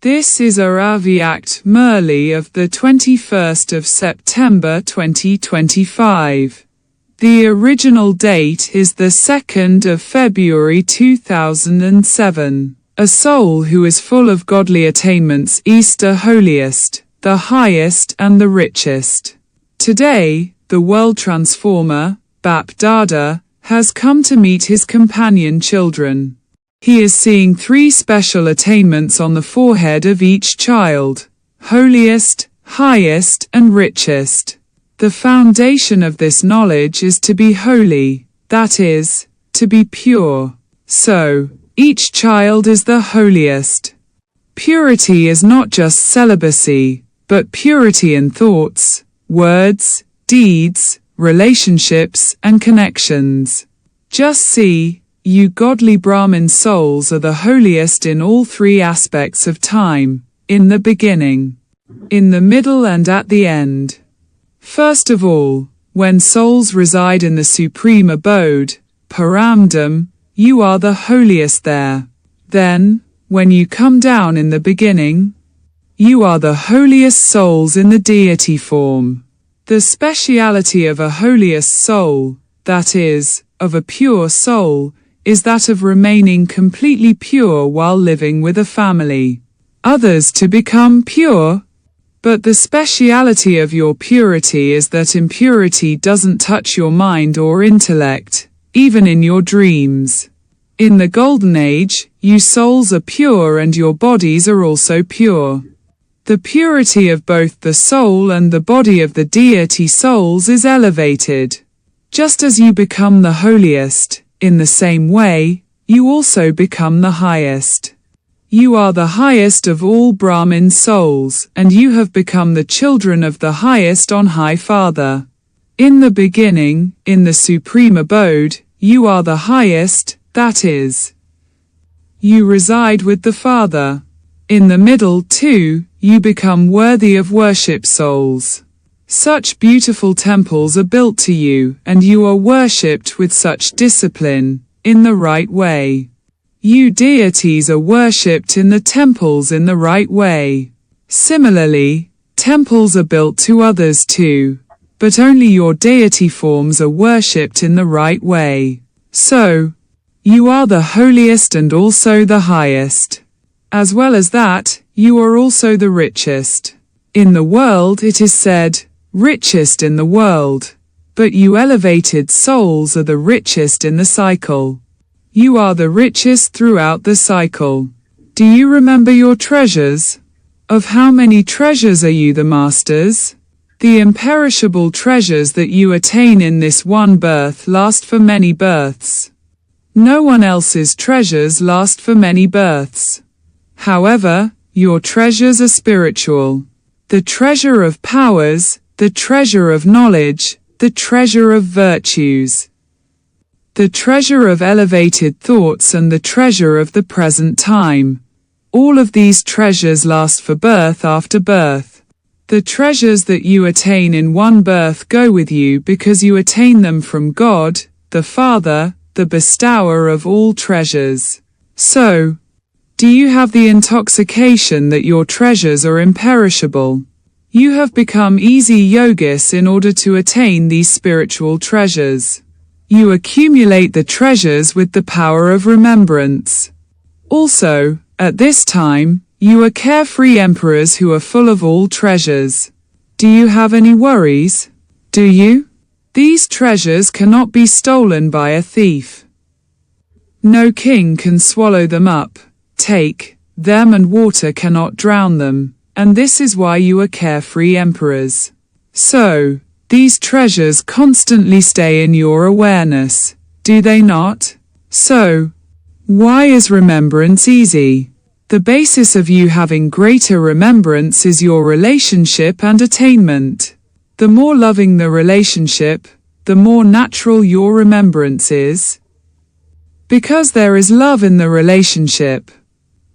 This is Araviakt Murli of the 21st of September 2025. The original date is the 2nd of February 2007. A soul who is full of godly attainments is the holiest, the highest and the richest. Today, the world transformer, Bap Dada, has come to meet his companion children. He is seeing 3 special attainments on the forehead of each child: holiest, highest and richest. The foundation of this knowledge is to be holy, that is, to be pure. So, each child is the holiest. Purity is not just celibacy, but purity in thoughts, words, deeds, relationships and connections. Just see, you godly Brahmin souls are the holiest in all 3 aspects of time, in the beginning, in the middle and at the end. First of all, when souls reside in the supreme abode, Paramdam, you are the holiest there. Then, when you come down in the beginning, you are the holiest souls in the deity form. The speciality of a holiest soul, that is, of a pure soul, is that of remaining completely pure while living with a family. Others to become pure. But the speciality of your purity is that impurity doesn't touch your mind or intellect, even in your dreams. In the Golden Age, you souls are pure and your bodies are also pure. The purity of both the soul and the body of the deity souls is elevated. Just as you become the holiest, in the same way, you also become the highest. You are the highest of all Brahmin souls, and you have become the children of the highest on high Father. In the beginning, in the supreme abode, you are the highest, that is, you reside with the Father. In the middle too, you become worthy of worship souls. Such beautiful temples are built to you, and you are worshipped with such discipline, in the right way. You deities are worshipped in the temples in the right way. Similarly, temples are built to others too, but only your deity forms are worshipped in the right way. So, you are the holiest and also the highest. As well as that, you are also the richest. In the world it is said, richest in the world. But you elevated souls are the richest in the cycle. You are the richest throughout the cycle. Do you remember your treasures? Of how many treasures are you the masters? The imperishable treasures that you attain in this one birth last for many births. No one else's treasures last for many births. However, your treasures are spiritual. The treasure of powers, the treasure of knowledge, the treasure of virtues, the treasure of elevated thoughts and the treasure of the present time. All of these treasures last for birth after birth. The treasures that you attain in one birth go with you because you attain them from God, the Father, the bestower of all treasures. So, do you have the intoxication that your treasures are imperishable? You have become easy yogis in order to attain these spiritual treasures. You accumulate the treasures with the power of remembrance. Also, at this time, you are carefree emperors who are full of all treasures. Do you have any worries? Do you? These treasures cannot be stolen by a thief. No king can swallow them up, take them, and water cannot drown them, and this is why you are carefree emperors. So, these treasures constantly stay in your awareness, do they not? So, why is remembrance easy? The basis of you having greater remembrance is your relationship and attainment. The more loving the relationship, the more natural your remembrance is. Because there is love in the relationship.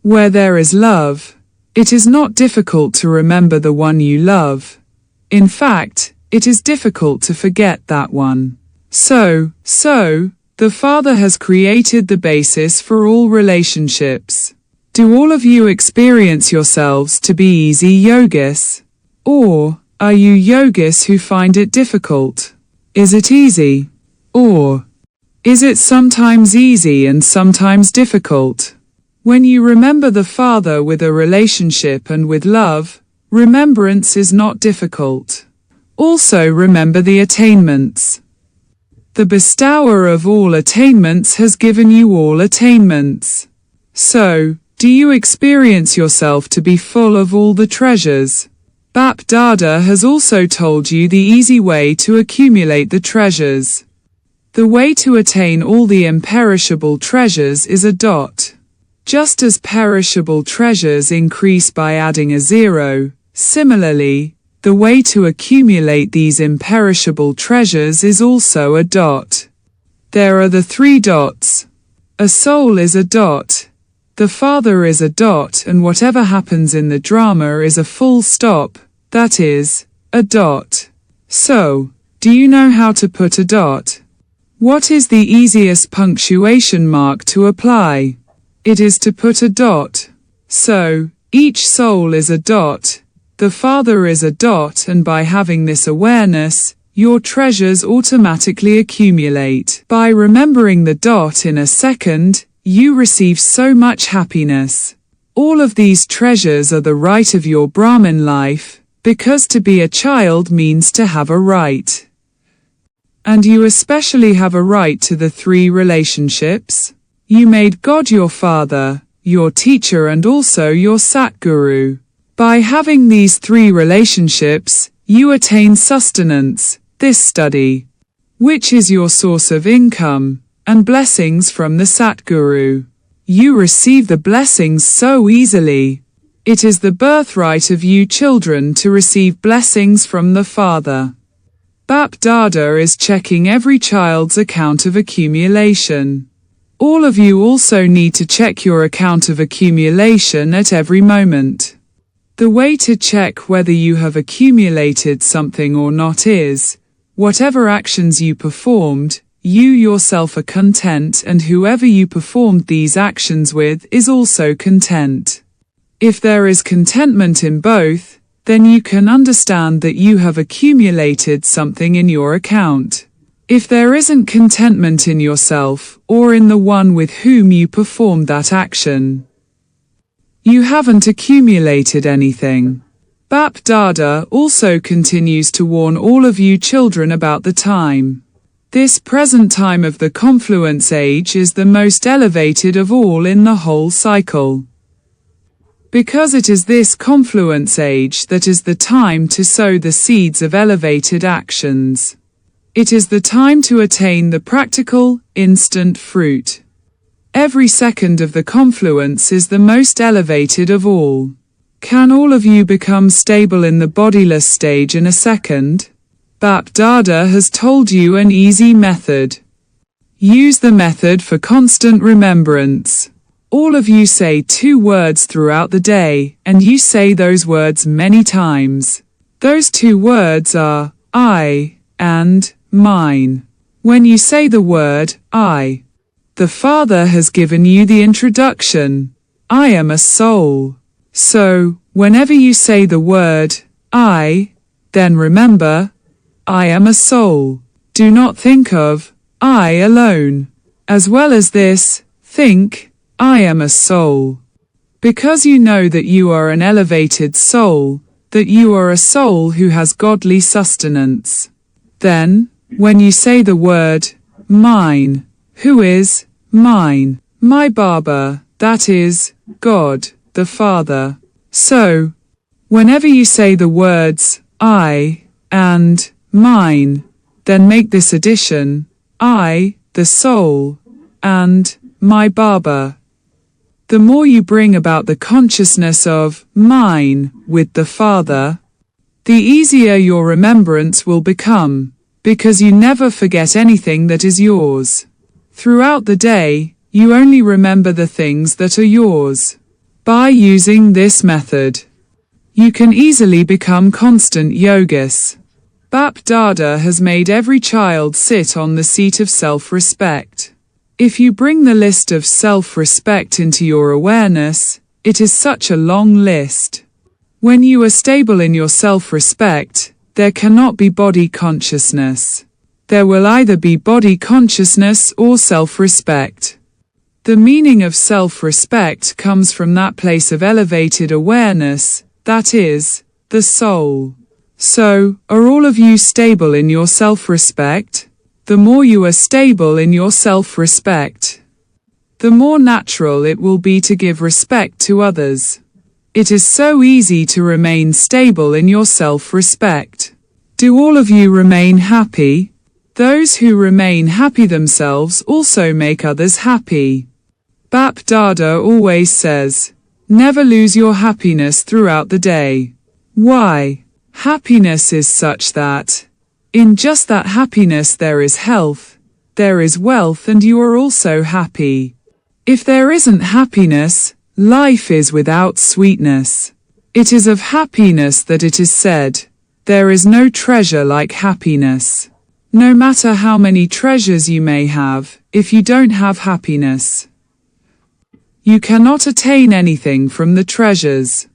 Where there is love, it is not difficult to remember the one you love. In fact, it is difficult to forget that one. So, the Father has created the basis for all relationships. Do all of you experience yourselves to be easy yogis? Or are you yogis who find it difficult? Is it easy? Or is it sometimes easy and sometimes difficult? When you remember the Father with a relationship and with love, remembrance is not difficult. Also remember the attainments. The bestower of all attainments has given you all attainments. So, do you experience yourself to be full of all the treasures? Bap Dada has also told you the easy way to accumulate the treasures. The way to attain all the imperishable treasures is a dot. Just as perishable treasures increase by adding a zero, similarly, the way to accumulate these imperishable treasures is also a dot. There are the three dots. A soul is a dot. The Father is a dot, and whatever happens in the drama is a full stop, that is, a dot. So, do you know how to put a dot? What is the easiest punctuation mark to apply? It is to put a dot. So, each soul is a dot, the Father is a dot, and by having this awareness, your treasures automatically accumulate. By remembering the dot in a second, you receive so much happiness. All of these treasures are the right of your Brahmin life, because to be a child means to have a right. And you especially have a right to the three relationships. You made God your Father, your teacher, and also your Satguru. By having these three relationships, you attain sustenance, this study, which is your source of income, and blessings from the Satguru. You receive the blessings so easily. It is the birthright of you children to receive blessings from the Father. Bap Dada is checking every child's account of accumulation. All of you also need to check your account of accumulation at every moment. The way to check whether you have accumulated something or not is, whatever actions you performed, you yourself are content, and whoever you performed these actions with is also content. If there is contentment in both, then you can understand that you have accumulated something in your account. If there isn't contentment in yourself, or in the one with whom you performed that action, you haven't accumulated anything. Bap Dada also continues to warn all of you children about the time. This present time of the confluence age is the most elevated of all in the whole cycle. Because it is this confluence age that is the time to sow the seeds of elevated actions. It is the time to attain the practical, instant fruit. Every second of the confluence is the most elevated of all. Can all of you become stable in the bodiless stage in a second? Bap Dada has told you an easy method. Use the method for constant remembrance. All of you say 2 words throughout the day, and you say those words many times. Those 2 words are, I, and, mine. When you say the word, I, the Father has given you the introduction. I am a soul. So, whenever you say the word, I, then remember, I am a soul. Do not think of, I alone. As well as this, think, I am a soul. Because you know that you are an elevated soul, that you are a soul who has godly sustenance. Then, when you say the word, mine, who is, mine? My Baba, that is, God, the Father. So, whenever you say the words, I, and, mine, then make this addition, I, the soul, and, my Baba. The more you bring about the consciousness of, mine, with the Father, the easier your remembrance will become, because you never forget anything that is yours. Throughout the day, you only remember the things that are yours. By using this method, you can easily become constant yogis. Bap Dada has made every child sit on the seat of self-respect. If you bring the list of self-respect into your awareness, It is such a long list. When you are stable in your self-respect, there cannot be body consciousness. There will either be body consciousness or self-respect. The meaning of self-respect comes from that place of elevated awareness, that is, the soul. So, are all of you stable in your self-respect? The more you are stable in your self-respect, the more natural it will be to give respect to others. It is so easy to remain stable in your self-respect. Do all of you remain happy? Those who remain happy themselves also make others happy. Bap Dada always says, never lose your happiness throughout the day. Why? Happiness is such that, in just that happiness there is health, there is wealth, and you are also happy. If there isn't happiness, life is without sweetness. It is of happiness that it is said, there is no treasure like happiness. No matter how many treasures you may have, if you don't have happiness, you cannot attain anything from the treasures.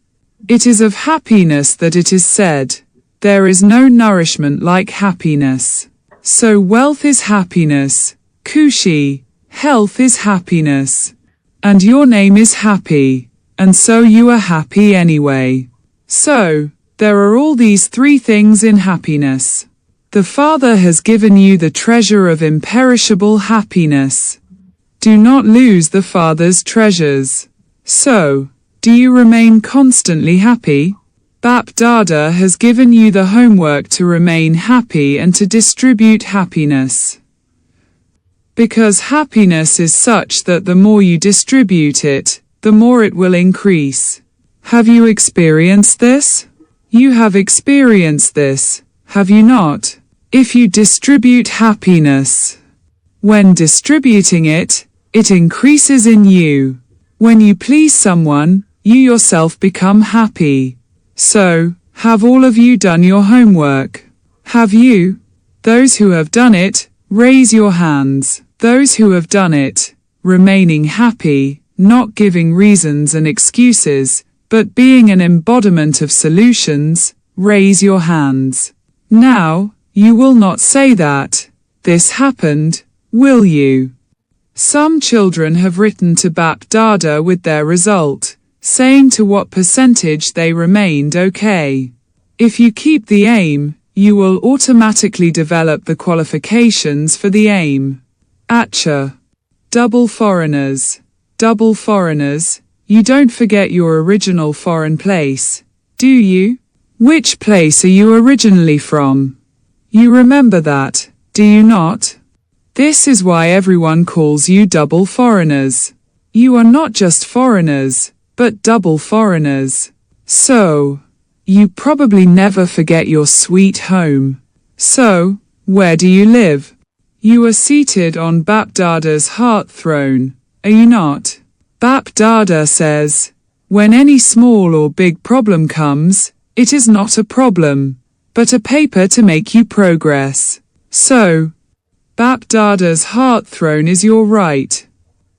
It is of happiness that it is said, there is no nourishment like happiness. So wealth is happiness, Kushi, health is happiness, and your name is happy, and so you are happy anyway. So, there are all these three things in happiness. The Father has given you the treasure of imperishable happiness. Do not lose the Father's treasures. So, do you remain constantly happy? Bap Dada has given you the homework to remain happy and to distribute happiness. Because happiness is such that the more you distribute it, the more it will increase. Have you experienced this? You have experienced this, have you not? If you distribute happiness, when distributing it, it increases in you. When you please someone, you yourself become happy. So, have all of you done your homework? Have you? Those who have done it, raise your hands. Those who have done it, remaining happy, not giving reasons and excuses, but being an embodiment of solutions, raise your hands. Now, you will not say that this happened, will you? Some children have written to Bap Dada with their result, saying to what percentage they remained okay. If you keep the aim, you will automatically develop the qualifications for the aim. Acha. Double foreigners, you don't forget your original foreign place, do you? Which place are you originally from? You remember that, do you not? This is why everyone calls you double foreigners. You are not just foreigners, but double foreigners. So, you probably never forget your sweet home. So, where do you live? You are seated on Bap Dada's heart throne, are you not? Bap Dada says, when any small or big problem comes, it is not a problem, but a paper to make you progress. So, Bap Dada's heart throne is your right.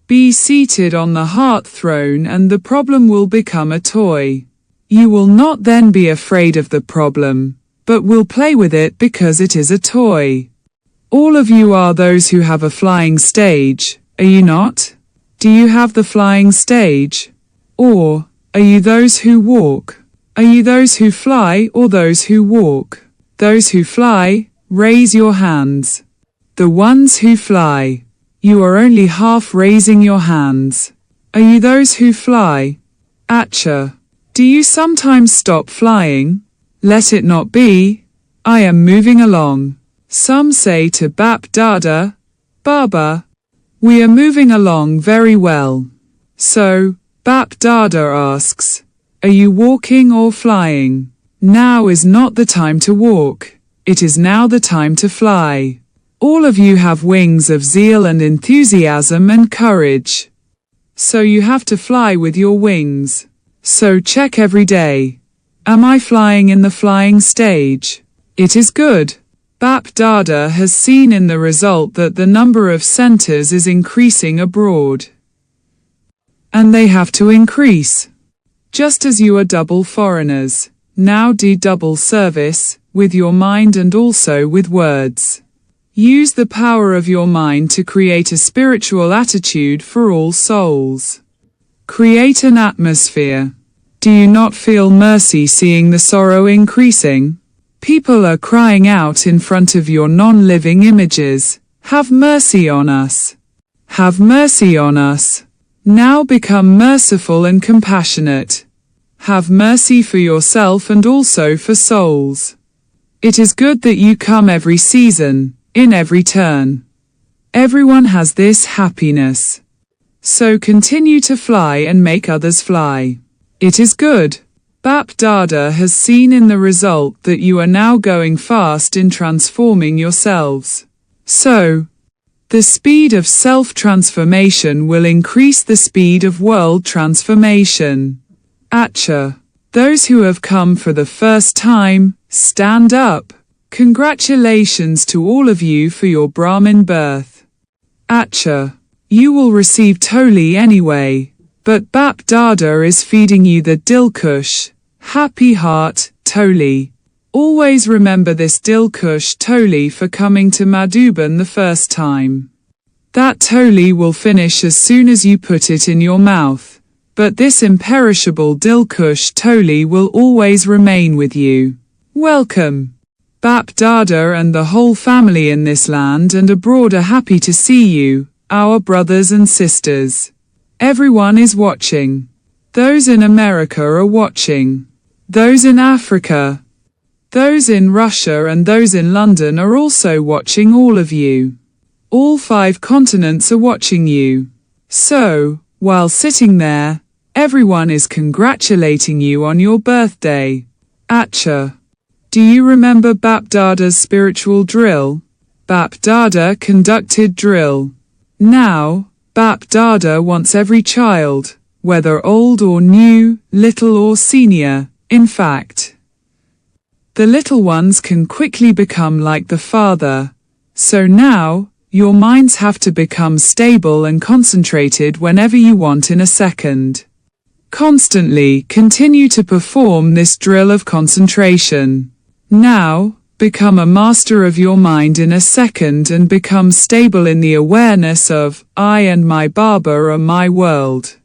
Be seated on the heart throne and the problem will become a toy. You will not then be afraid of the problem, but will play with it because it is a toy. All of you are those who have a flying stage, are you not? Do you have the flying stage? Or, are you those who walk? Are you those who fly or those who walk? Those who fly, raise your hands. The ones who fly. You are only half raising your hands. Are you those who fly? Acha. Do you sometimes stop flying? Let it not be. I am moving along. Some say to Bap Dada, Baba, we are moving along very well. So, Bap Dada asks, are you walking or flying? Now is not the time to walk. It is now the time to fly. All of you have wings of zeal and enthusiasm and courage. So you have to fly with your wings. So check every day. Am I flying in the flying stage? It is good. Bap Dada has seen in the result that the number of centers is increasing abroad. And they have to increase. Just as you are double foreigners, now do double service, with your mind and also with words. Use the power of your mind to create a spiritual attitude for all souls. Create an atmosphere. Do you not feel mercy seeing the sorrow increasing? People are crying out in front of your non-living images, "Have mercy on us! Have mercy on us!" Now become merciful and compassionate. Have mercy for yourself and also for souls. It is good that you come every season, in every turn. Everyone has this happiness. So continue to fly and make others fly. It is good. Bap Dada has seen in the result that you are now going fast in transforming yourselves. So, the speed of self-transformation will increase the speed of world transformation. Acha. Those who have come for the first time, stand up. Congratulations to all of you for your Brahmin birth. Acha. You will receive Toli anyway, but Bap Dada is feeding you the Dilkush, happy heart, Toli. Always remember this Dilkush Toli for coming to Madhuban the first time. That Toli will finish as soon as you put it in your mouth, but this imperishable Dilkush Toli will always remain with you. Welcome. Bap Dada and the whole family in this land and abroad are happy to see you, our brothers and sisters. Everyone is watching. Those in America are watching. Those in Africa, those in Russia and those in London are also watching all of you. All 5 continents are watching you. So, while sitting there, everyone is congratulating you on your birthday. Acha. Do you remember Bap Dada's spiritual drill? Bap Dada conducted drill. Now, Bap Dada wants every child, whether old or new, little or senior, in fact. The little ones can quickly become like the father. So now, your minds have to become stable and concentrated whenever you want in a second. Constantly continue to perform this drill of concentration. Now, become a master of your mind in a second and become stable in the awareness of, I and my Baba are my world.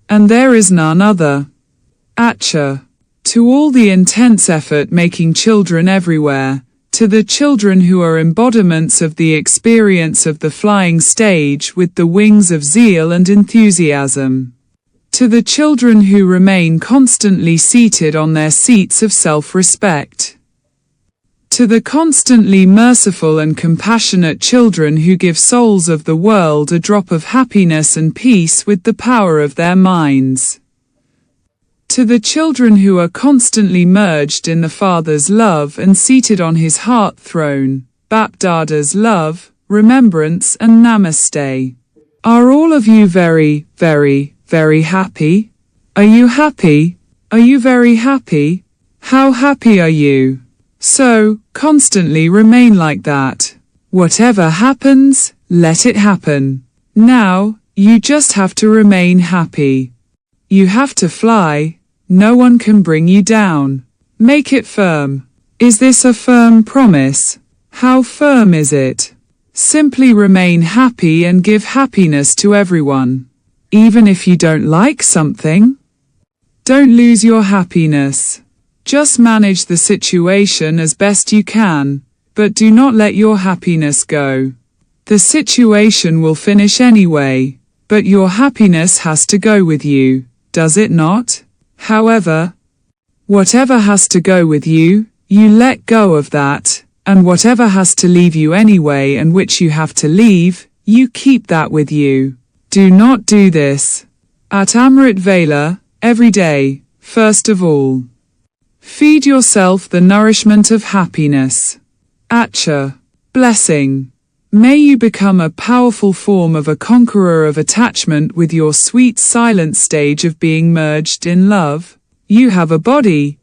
And there is none other. Acha. To all the intense effort making children everywhere, to the children who are embodiments of the experience of the flying stage with the wings of zeal and enthusiasm. To the children who remain constantly seated on their seats of self-respect. To the constantly merciful and compassionate children who give souls of the world a drop of happiness and peace with the power of their minds. To the children who are constantly merged in the Father's love and seated on his heart throne, Bap Dada's love, remembrance and namaste. Are all of you very, very, very happy? Are you happy? Are you very happy? How happy are you? So, constantly remain like that. Whatever happens, let it happen. Now, you just have to remain happy. You have to fly. No one can bring you down. Make it firm. Is this a firm promise? How firm is it? Simply remain happy and give happiness to everyone. Even if you don't like something. Don't lose your happiness. Just manage the situation as best you can, but do not let your happiness go. The situation will finish anyway, but your happiness has to go with you, does it not? However, whatever has to go with you, you let go of that, and whatever has to leave you anyway and which you have to leave, you keep that with you. Do not do this. At Amrit Vela, every day, first of all. Feed yourself the nourishment of happiness. Acha. Blessing. May you become a powerful form of a conqueror of attachment with your sweet silent stage of being merged in love. You have a body,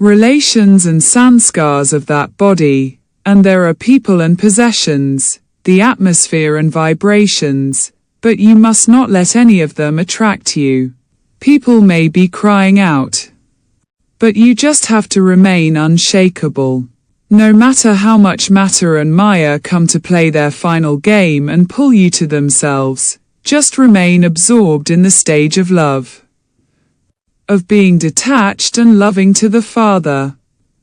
relations and sanskars of that body, and there are people and possessions, the atmosphere and vibrations, but you must not let any of them attract you. People may be crying out, but you just have to remain unshakable. No matter how much matter and Maya come to play their final game and pull you to themselves, just remain absorbed in the stage of love. Of being detached and loving to the Father.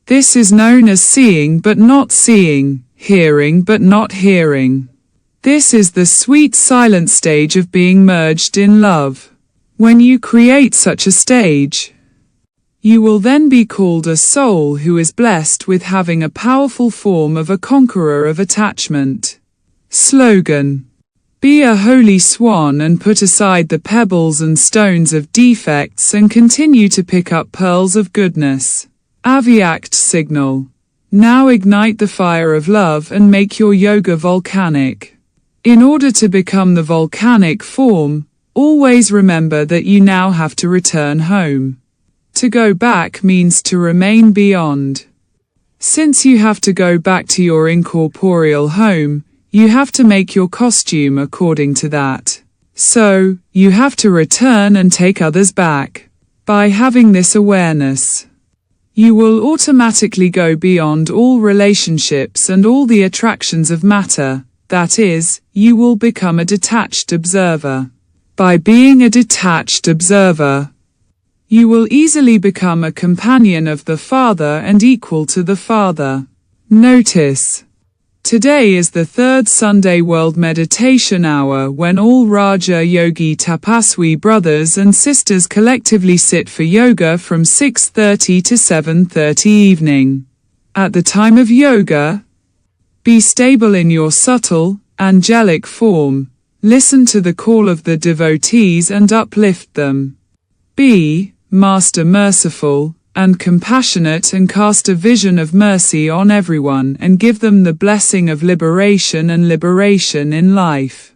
This is known as seeing but not seeing, hearing but not hearing. This is the sweet silent stage of being merged in love. When you create such a stage, you will then be called a soul who is blessed with having a powerful form of a conqueror of attachment. Slogan: be a holy swan and put aside the pebbles and stones of defects and continue to pick up pearls of goodness. Avyakt signal. Now ignite the fire of love and make your yoga volcanic. In order to become the volcanic form, always remember that you now have to return home. To go back means to remain beyond. Since you have to go back to your incorporeal home, you have to make your costume according to that. So, you have to return and take others back. By having this awareness, you will automatically go beyond all relationships and all the attractions of matter, that is, you will become a detached observer. By being a detached observer, you will easily become a companion of the Father and equal to the Father. Notice: today is the third Sunday World Meditation Hour when all Raja Yogi Tapaswi brothers and sisters collectively sit for yoga from 6:30 to 7:30 evening. At the time of yoga, be stable in your subtle, angelic form. Listen to the call of the devotees and uplift them. Be Master merciful and compassionate and cast a vision of mercy on everyone and give them the blessing of liberation and liberation in life.